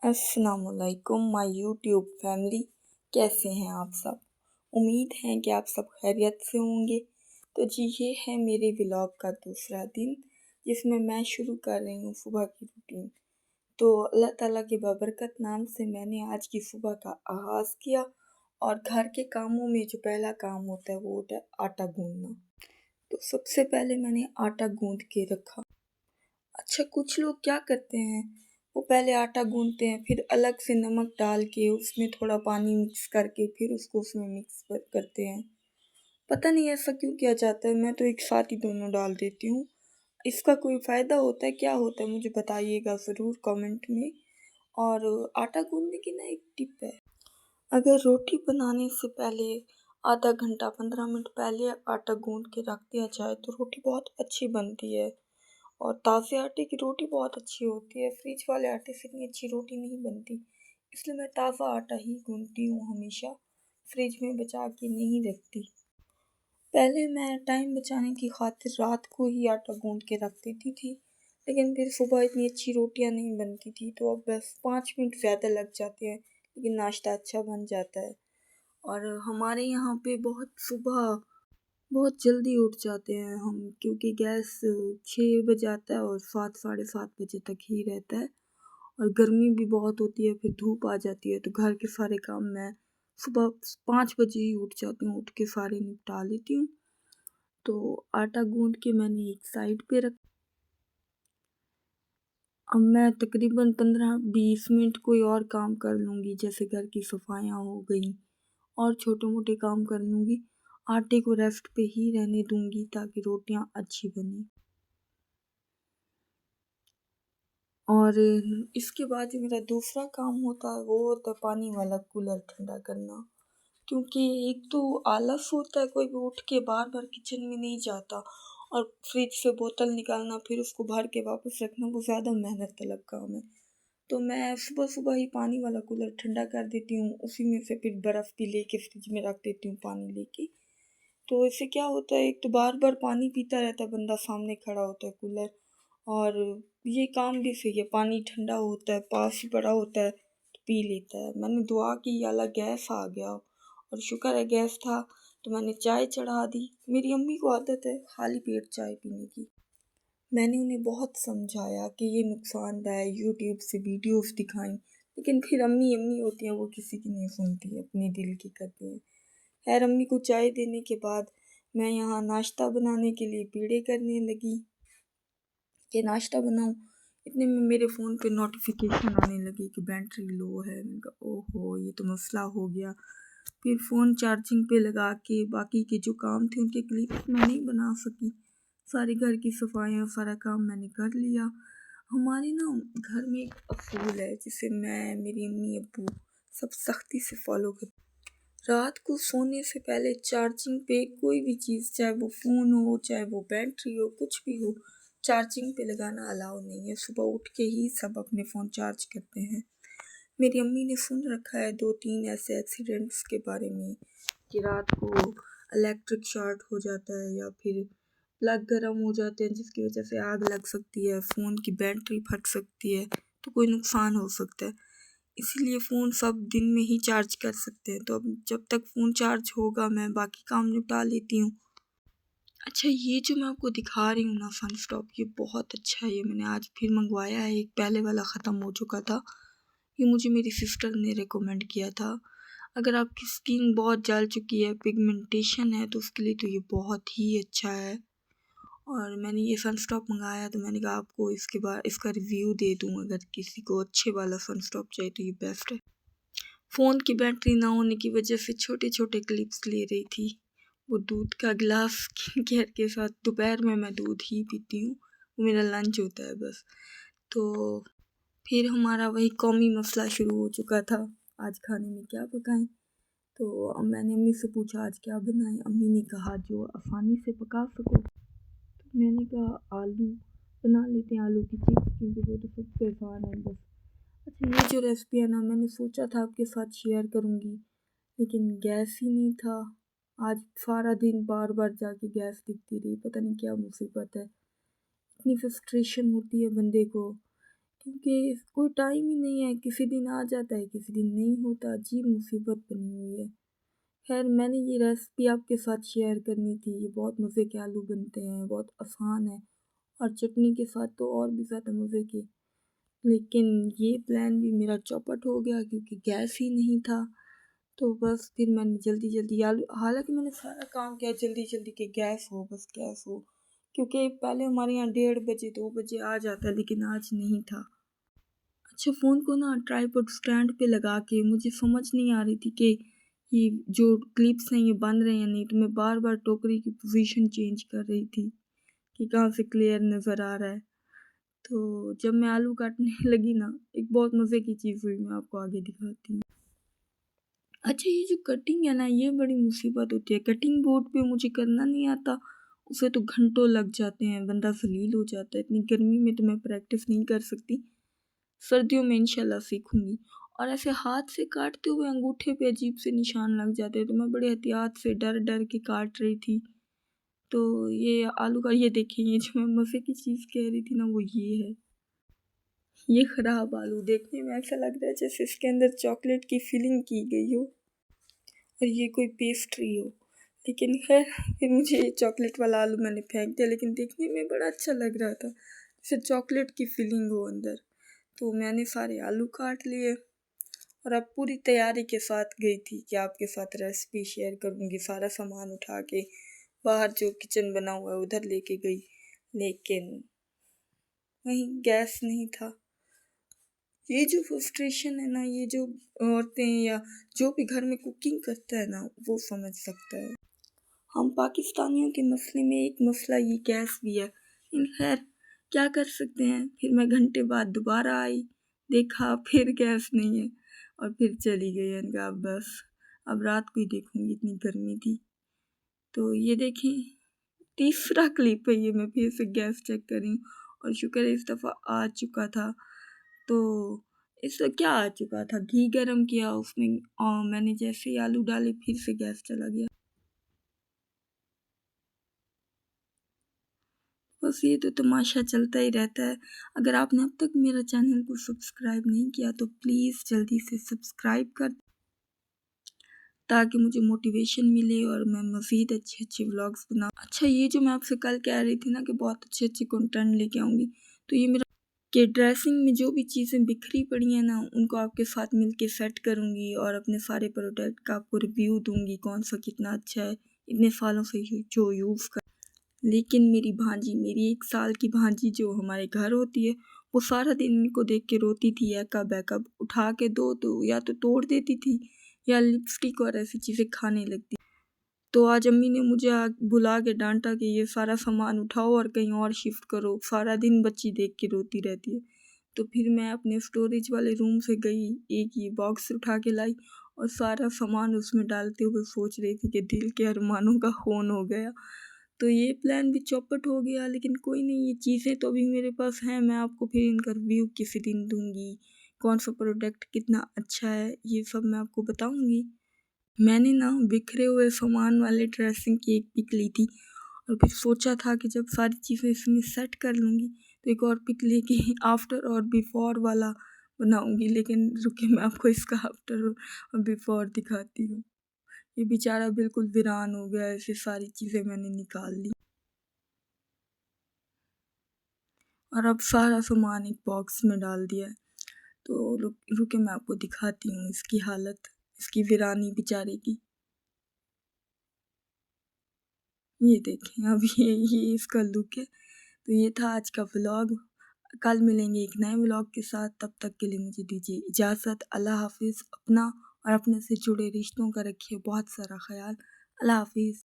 अस्सलामुअलैकुम my YouTube family. कैसे हैं आप सब? उम्मीद है कि आप सब खैरियत से होंगे। तो जी ये है मेरे व्लॉग का दूसरा दिन, जिसमें मैं शुरू कर रही हूँ सुबह की रूटीन। तो अल्लाह ताला के बबरकत नाम से मैंने आज की सुबह का आगाज़ किया और घर के कामों में जो पहला काम होता है वो होता है आटा गूंदना। तो सबसे पहले मैंने आटा गूंद के रखा। अच्छा, कुछ लोग क्या करते हैं, वो पहले आटा गूंदते हैं, फिर अलग से नमक डाल के उसमें थोड़ा पानी मिक्स करके फिर उसको उसमें मिक्स करते हैं। पता नहीं ऐसा क्यों किया जाता है, मैं तो एक साथ ही दोनों डाल देती हूँ। इसका कोई फ़ायदा होता है, क्या होता है, मुझे बताइएगा ज़रूर कमेंट में। और आटा गूंदने की ना एक टिप है, अगर रोटी बनाने से पहले आधा घंटा 15 मिनट पहले आटा गूंद के रख दिया जाए तो रोटी बहुत अच्छी बनती है। और ताज़े आटे की रोटी बहुत अच्छी होती है, फ्रिज वाले आटे से इतनी अच्छी रोटी नहीं बनती। इसलिए मैं ताज़ा आटा ही गूंदती हूँ हमेशा, फ्रिज में बचा के नहीं रखती। पहले मैं टाइम बचाने की खातिर रात को ही आटा गूंद के रख देती थी, लेकिन फिर सुबह इतनी अच्छी रोटियां नहीं बनती थी, तो अब बस 5 मिनट ज़्यादा लग जाते हैं, लेकिन नाश्ता अच्छा बन जाता है। और हमारे यहाँ पे बहुत जल्दी उठ जाते हैं हम, क्योंकि गैस 6 बजे आता है और 7 साढ़े 7 बजे तक ही रहता है। और गर्मी भी बहुत होती है, फिर धूप आ जाती है, तो घर के सारे काम मैं सुबह 5 बजे ही उठ जाती हूँ, उठ के सारे निपटा लेती हूँ। तो आटा गूंद के मैंने एक साइड पे रख। अब मैं तकरीबन 15-20 मिनट कोई और काम कर लूँगी, जैसे घर की सफाइयाँ हो गई और छोटे मोटे काम कर लूँगी। आटे को रेस्ट पे ही रहने दूँगी ताकि रोटियाँ अच्छी बने। और इसके बाद जो मेरा दूसरा काम होता है वो होता है पानी वाला कूलर ठंडा करना, क्योंकि एक तो आलस होता है, कोई भी उठ के बार बार किचन में नहीं जाता, और फ्रिज से बोतल निकालना फिर उसको भर के वापस रखना वो ज़्यादा मेहनत तलब काम है। तो मैं सुबह सुबह ही पानी वाला कूलर ठंडा कर देती हूँ, उसी में से फिर बर्फ़ भी लेके फ्रिज में रख देती हूँ पानी लेके। तो इससे क्या होता है, एक तो बार बार पानी पीता रहता है बंदा, सामने खड़ा होता है कूलर, और ये काम भी सही है, पानी ठंडा होता है, पास ही पड़ा होता है तो पी लेता है। मैंने दुआ की अल्लाह गैस आ गया, और शुक्र है गैस था, तो मैंने चाय चढ़ा दी। मेरी अम्मी को आदत है खाली पेट चाय पीने की। मैंने उन्हें बहुत समझाया कि ये नुकसानदायक, यूट्यूब से वीडियोस दिखाई, लेकिन फिर अम्मी अम्मी होती हैं, वो किसी की नहीं सुनती, अपने दिल की करती हैं। खैर, अम्मी को चाय देने के बाद मैं यहाँ नाश्ता बनाने के लिए पीढ़े करने लगी कि नाश्ता बनाऊँ। इतने में मेरे फ़ोन पे नोटिफिकेशन आने लगी कि बैटरी लो है। मैंने कहा ओहो, ये तो मसला हो गया। फिर फ़ोन चार्जिंग पे लगा के बाकी के जो काम थे उनके क्लिप्स मैं नहीं बना सकी। सारे घर की सफाइयाँ, सारा काम मैंने कर लिया। हमारे ना घर में एक असूल है जिसे मैं, मेरी अम्मी अब्बू सब सख्ती से फॉलो करते। रात को सोने से पहले चार्जिंग पे कोई भी चीज़, चाहे वो फ़ोन हो, चाहे वो बैटरी हो, कुछ भी हो, चार्जिंग पे लगाना अलाउ नहीं है। सुबह उठ के ही सब अपने फ़ोन चार्ज करते हैं। मेरी अम्मी ने सुन रखा है 2-3 ऐसे एक्सीडेंट्स के बारे में कि रात को इलेक्ट्रिक शॉर्ट हो जाता है या फिर प्लग गर्म हो जाते हैं, जिसकी वजह से आग लग सकती है, फ़ोन की बैटरी फट सकती है, तो कोई नुकसान हो सकता है। इसीलिए फ़ोन सब दिन में ही चार्ज कर सकते हैं। तो अब जब तक फ़ोन चार्ज होगा मैं बाकी काम निपटा लेती हूँ। अच्छा, ये जो मैं आपको दिखा रही हूँ ना सन स्टॉप, ये बहुत अच्छा है, ये मैंने आज फिर मंगवाया है, एक पहले वाला ख़त्म हो चुका था। ये मुझे मेरी सिस्टर ने रिकमेंड किया था। अगर आपकी स्किन बहुत जल चुकी है, पिगमेंटेशन है, तो उसके लिए तो ये बहुत ही अच्छा है। और मैंने ये सन स्टॉप मंगाया तो मैंने कहा आपको इसके बाद इसका रिव्यू दे दूँ, अगर किसी को अच्छे वाला सन स्टॉप चाहिए तो ये बेस्ट है। फ़ोन की बैटरी ना होने की वजह से छोटे छोटे क्लिप्स ले रही थी। वो दूध का गिलास स्किन केयर के साथ, दोपहर में मैं दूध ही पीती हूँ, वो मेरा लंच होता है बस। तो फिर हमारा वही कौमी मसला शुरू हो चुका था, आज खाने में क्या पकाएं। तो अब मैंने अम्मी से पूछा आज क्या बनाएं। अम्मी ने कहा जो आसानी से पका सको। तो मैंने कहा आलू बना लेते हैं, आलू की चिप्स, क्योंकि वो तो सबसे आसान है बस। अच्छा, ये जो रेसिपी है ना, मैंने सोचा था आपके साथ शेयर करूँगी, लेकिन गैस ही नहीं था। आज सारा दिन बार बार जाके गैस दिखती रही, पता नहीं क्या मुसीबत है। इतनी फ्रस्ट्रेशन होती है बंदे को क्योंकि कोई टाइम ही नहीं है, किसी दिन आ जाता है किसी दिन नहीं होता, अजीब मुसीबत बनी हुई है। खैर मैंने ये रेसिपी आपके साथ शेयर करनी थी। ये बहुत मज़े के आलू बनते हैं, बहुत आसान है और चटनी के साथ तो और भी ज़्यादा मज़े के। लेकिन ये प्लान भी मेरा चौपट हो गया क्योंकि गैस ही नहीं था। तो बस फिर मैंने जल्दी जल्दी आलू, हालांकि मैंने सारा काम किया जल्दी जल्दी कि गैस हो, बस गैस हो, क्योंकि पहले हमारे यहाँ 1:30 2 बजे आ जाता, लेकिन आज नहीं था। अच्छा, फ़ोन को ना ट्राइपॉड स्टैंड पे लगा के मुझे समझ नहीं आ रही थी कि ये जो क्लिप्स हैं ये बन रहे हैं या नहीं, तो मैं बार बार टोकरी की पोजीशन चेंज कर रही थी कि कहाँ से क्लियर नज़र आ रहा है। तो जब मैं आलू काटने लगी ना, एक बहुत मज़े की चीज़ हुई, मैं आपको आगे दिखाती हूँ। अच्छा, ये जो कटिंग है ना, ये बड़ी मुसीबत होती है। कटिंग बोर्ड पे मुझे करना नहीं आता, उसे तो घंटों लग जाते हैं, बंदा ज़लील हो जाता है। इतनी गर्मी में तो मैं प्रैक्टिस नहीं कर सकती, सर्दियों में इंशाल्लाह सीखूंगी। और ऐसे हाथ से काटते हुए अंगूठे पे अजीब से निशान लग जाते हैं, तो मैं बड़े एहतियात से डर डर के काट रही थी। तो ये आलू का, ये देखिए, ये जो मैं मज़े की चीज़ कह रही थी ना, वो ये है। ये ख़राब आलू देखने में ऐसा लग रहा है जैसे इसके अंदर चॉकलेट की फिलिंग की गई हो और ये कोई पेस्ट्री हो। लेकिन खैर, फिर मुझे ये चॉकलेट वाला आलू मैंने फेंक दिया, लेकिन देखने में बड़ा अच्छा लग रहा था, जैसे चॉकलेट की फिलिंग हो अंदर। तो मैंने सारे आलू काट लिए और अब पूरी तैयारी के साथ गई थी कि आपके साथ रेसिपी शेयर करूँगी। सारा सामान उठा के बाहर जो किचन बना हुआ है उधर लेके गई, लेकिन वहीं गैस नहीं था। ये जो फ्रस्ट्रेशन है ना, ये जो औरतें या जो भी घर में कुकिंग करता है ना, वो समझ सकता है। हम पाकिस्तानियों के मसले में एक मसला ये गैस भी है। इन खैर, क्या कर सकते हैं। फिर मैं घंटे बाद दोबारा आई, देखा फिर गैस नहीं है और फिर चली गई। मैंने कहा बस अब रात को ही देखूंगी, इतनी गर्मी थी। तो ये देखें, तीसरा क्लिप है ये, मैं फिर से गैस चेक करी और शुक्र है इस दफ़ा आ चुका था। तो इससे क्या आ चुका था, घी गरम किया उसमें, मैंने जैसे ही आलू डाले फिर से गैस चला गया। बस ये तो तमाशा चलता ही रहता है। अगर आपने अब तक मेरा चैनल को सब्सक्राइब नहीं किया तो प्लीज़ जल्दी से सब्सक्राइब कर, ताकि मुझे मोटिवेशन मिले और मैं मज़ीद अच्छे अच्छे व्लॉग्स बनाऊँ। अच्छा, ये जो मैं आपसे कल कह रही थी ना कि बहुत अच्छे अच्छे कंटेंट लेके आऊँगी, तो ये मेरा कि ड्रेसिंग में जो भी चीज़ें बिखरी पड़ी हैं ना, उनको आपके साथ मिलके सेट करूँगी और अपने सारे प्रोडक्ट का आपको रिव्यू दूँगी, कौन सा कितना अच्छा है, इतने सालों से जो यूज़ कर। लेकिन मेरी भांजी, मेरी 1 साल की भांजी जो हमारे घर होती है, वो सारा दिन इनको देख के रोती थी, एका बैका उठा के दो तो या तो तोड़ देती थी या लिपस्टिक और ऐसी चीज़ें खाने लगती। तो आज अम्मी ने मुझे बुला के डांटा कि ये सारा सामान उठाओ और कहीं और शिफ्ट करो, सारा दिन बच्ची देख के रोती रहती है। तो फिर मैं अपने स्टोरेज वाले रूम से गई, एक ये बॉक्स उठा के लाई और सारा सामान उसमें डालते हुए सोच रही थी कि दिल के अरमानों का खून हो गया। तो ये प्लान भी चौपट हो गया, लेकिन कोई नहीं, ये चीज़ें तो अभी मेरे पास हैं। मैं आपको फिर इनका रिव्यू किसी दिन दूँगी, कौन सा प्रोडक्ट कितना अच्छा है, ये सब मैं आपको बताऊँगी। मैंने ना बिखरे हुए सामान वाले ड्रेसिंग की एक पिक ली थी और फिर सोचा था कि जब सारी चीज़ें इसमें सेट कर लूँगी तो एक और पिक लेके आफ्टर और बिफोर वाला बनाऊँगी, लेकिन रुकिए मैं आपको इसका आफ्टर और बिफोर दिखाती हूँ। ये बेचारा बिल्कुल वीरान हो गया, ऐसे सारी चीज़ें मैंने निकाल ली और अब सारा सामान एक बॉक्स में डाल दिया है। तो रुके मैं आपको दिखाती हूँ इसकी हालत, इसकी वीरानी बेचारे की। ये देखें, अब ये इसका लुक है। तो ये था आज का व्लॉग। कल मिलेंगे एक नए व्लॉग के साथ, तब तक के लिए मुझे दीजिए इजाज़त। अल्लाह हाफिज़। अपना और अपने से जुड़े रिश्तों का रखिए बहुत सारा ख्याल। अल्लाह हाफिज़।